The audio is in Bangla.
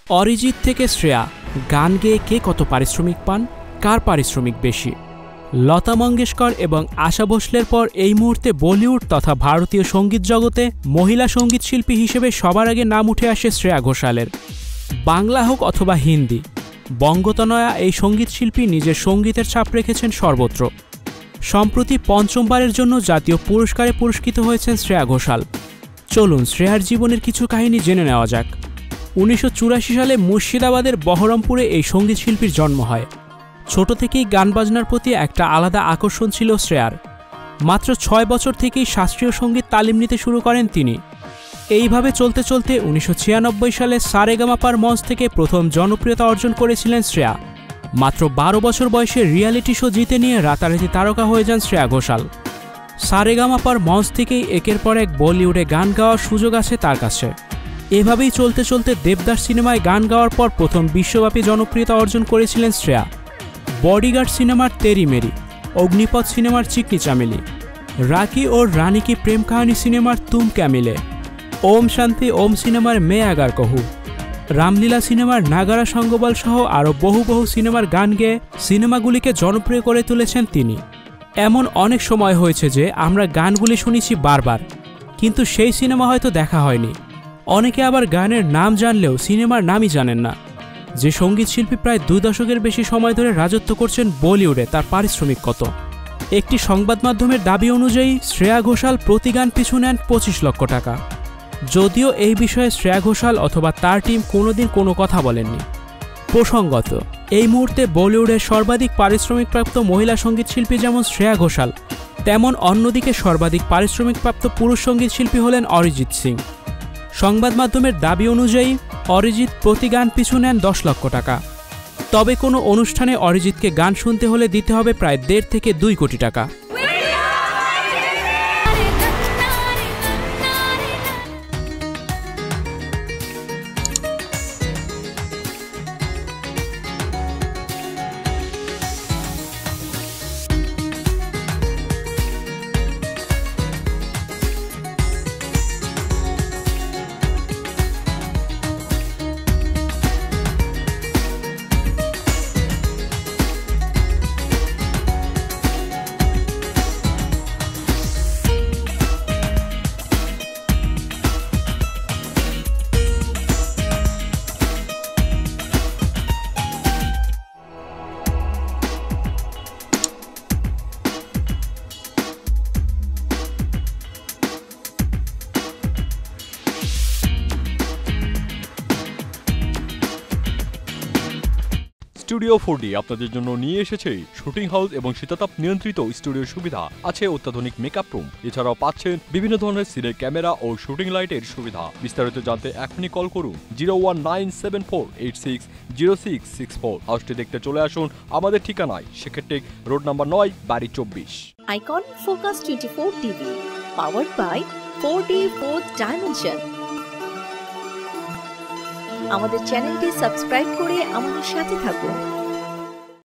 অরিজিৎ থেকে শ্রেয়া, গান গেয়ে কে কত পারিশ্রমিক পান, কার পারিশ্রমিক বেশি? লতা মঙ্গেশকর এবং আশা ভোসলের পর এই মুহূর্তে বলিউড তথা ভারতীয় সঙ্গীত জগতে মহিলা সঙ্গীত শিল্পী হিসেবে সবার আগে নাম উঠে আসে শ্রেয়া ঘোষালের। বাংলা হোক অথবা হিন্দি, বঙ্গতনয়া এই সঙ্গীত শিল্পী নিজের সঙ্গীতের ছাপ রেখেছেন সর্বত্র। সম্প্রতি পঞ্চমবারের জন্য জাতীয় পুরস্কারে পুরস্কৃত হয়েছেন শ্রেয়া ঘোষাল। চলুন শ্রেয়ার জীবনের কিছু কাহিনী জেনে নেওয়া যাক। 1984 সালে মুর্শিদাবাদের বহরমপুরে এই সঙ্গীত শিল্পীর জন্ম হয়। ছোট থেকেই গান বাজনার প্রতি একটা আলাদা আকর্ষণ ছিল শ্রেয়ার। মাত্র 6 বছর থেকেই শাস্ত্রীয় সঙ্গীত তালিম নিতে শুরু করেন তিনি। এইভাবে চলতে চলতে 1996 সালে সারেগামাপার মঞ্চ থেকে প্রথম জনপ্রিয়তা অর্জন করেছিলেন শ্রেয়া। মাত্র 12 বছর বয়সে রিয়ালিটি শো জিতে নিয়ে রাতারাতি তারকা হয়ে যান শ্রেয়া ঘোষাল। সারেগামাপার মঞ্চ থেকেই একের পর এক বলিউডে গান গাওয়ার সুযোগ আসে তার কাছে। এভাবেই চলতে চলতে দেবদাস সিনেমায় গান গাওয়ার পর প্রথম বিশ্বব্যাপী জনপ্রিয়তা অর্জন করেছিলেন শ্রেয়া। বডিগার্ড সিনেমার তেরি মেরি, অগ্নিপথ সিনেমার চিকনি চামেলি, রাকি ও রানী কি প্রেম কাহিনী সিনেমার তুম ক্যামিলে, ওম শান্তি ওম সিনেমার মে আগার কহু, রামলীলা সিনেমার নাগারা সঙ্গবল সহ আরও বহু বহু সিনেমার গান গেয়ে সিনেমাগুলিকে জনপ্রিয় করে তুলেছেন তিনি। এমন অনেক সময় হয়েছে যে আমরা গানগুলি শুনেছি বারবার, কিন্তু সেই সিনেমা হয়তো দেখা হয়নি। অনেকে আবার গানের নাম জানলেও সিনেমার নামই জানেন না। যে সঙ্গীত শিল্পী প্রায় 2 দশকের বেশি সময় ধরে রাজত্ব করছেন বলিউডে, তার পারিশ্রমিক কত? একটি সংবাদ মাধ্যমের দাবি অনুযায়ী শ্রেয়া ঘোষাল প্রতি গান পিছু নেন 25 লক্ষ টাকা। যদিও এই বিষয়ে শ্রেয়া ঘোষাল অথবা তার টিম কোনোদিন কোনো কথা বলেননি। প্রসঙ্গত, এই মুহূর্তে বলিউডের সর্বাধিক পারিশ্রমিকপ্রাপ্ত মহিলা সঙ্গীত শিল্পী যেমন শ্রেয়া ঘোষাল, তেমন অন্যদিকে সর্বাধিক পারিশ্রমিকপ্রাপ্ত পুরুষ সঙ্গীত শিল্পী হলেন অরিজিৎ সিং। সংবাদ মাধ্যমের দাবি অনুযায়ী অরিজিৎ প্রতি গান পিছু নেন 10 লক্ষ টাকা। তবে কোনো অনুষ্ঠানে অরিজিৎকে গান শুনতে হলে দিতে হবে প্রায় 1.5 থেকে 2 কোটি টাকা। স্টুডিও 4D আপনাদের জন্য নিয়ে এসেছে শুটিং হাউস এবং শীতাতাপ নিয়ন্ত্রিত স্টুডিওর সুবিধা, আছে অত্যাধুনিক মেকআপ রুম, এছাড়াও পাচ্ছেন বিভিন্ন ধরনের সিনে ক্যামেরা ও শুটিং লাইটের সুবিধা। বিস্তারিত জানতে এখনই কল করুন 01974860664। হাউসটি দেখতে চলে আসুন আমাদের ঠিকানায় সেক্ষেত্রে রোড নাম্বার 9, বাড়ি 24। Icon focus 24 TV, powered by 4D Fourth Dimension। আমাদের চ্যানেলটি সাবস্ক্রাইব করে আমাদের সাথে থাকুন।